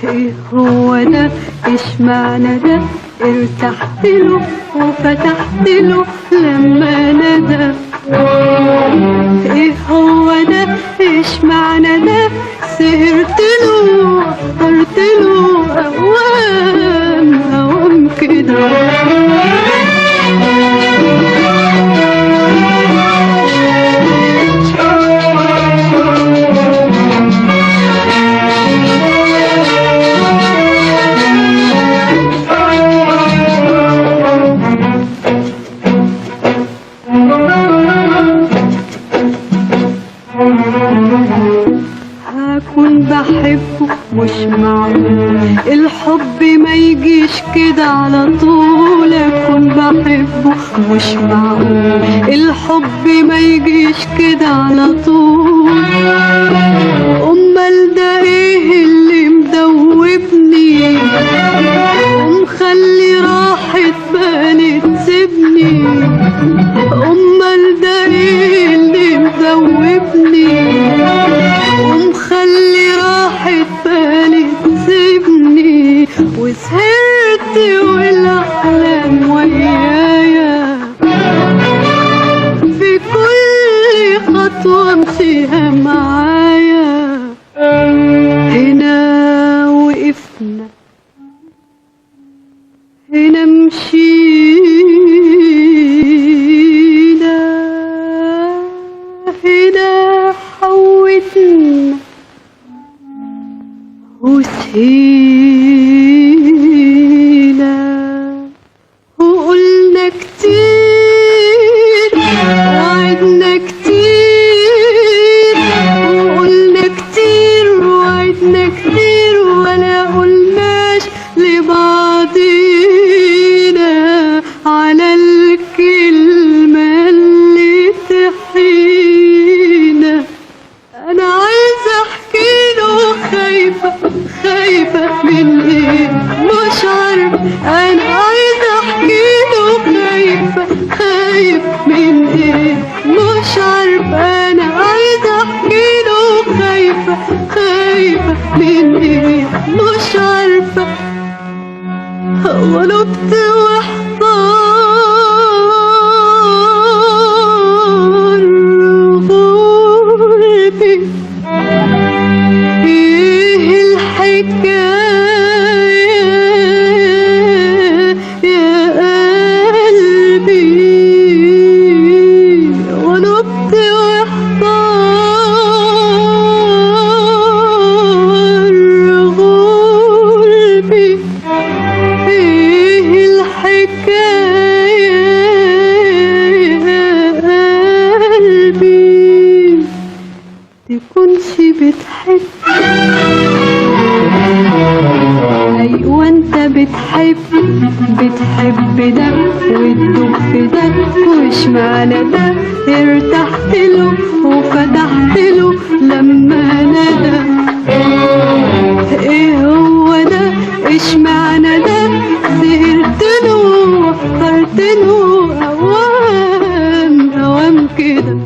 ايه هو ده؟ ايش معنى ده؟ ارتحت له وفتحت له لما ندى. ايه هو ده؟ ايش معنى ده؟ سهرت له واخترت له اوام اوام كده. هكون بحبه مش معقول الحب ما يجيش كده على طول. اكون بحبه مش معقول الحب ما يجيش كده على طول. امال ده ايه اللي مدوبني ومخلي راحة بالي تسيبني؟ امال ده ايه اللي مدوبني ومخلي راحة بالي تسيبني؟ وسهرت والاحلام ويايا في كل خطوة امشيها معايا. هنا وقفنا هنا مشينا هنا حوتنا وسهينا وقلنا كتير وعدنا كتير وقلنا كتير وعدنا كتير ولا قلناش لبعضينا على الكلمة اللي تحينا. انا عايزة احكيله خايفة خايفة من ايه مش عارفة. انا عايزة احكيله خايفة خايف من ايه مش عارفة. انا عايزة احكيله خايفة خايفة من ايه مش عارفة. غلبت واحتار غربي. ايه الحكاية يا قلبي؟ غلبت واحتار غربي. ايه الحكاية يا قلبي؟ تكونش بتحب؟ ايوه انت بتحب ده وتدوب في ده. وش معنى ده؟ ارتحت له وفتحت له لما ندى. ايه هو ده؟ ايش معنى ده؟ سهرت له واخترت له اوام اوام كده.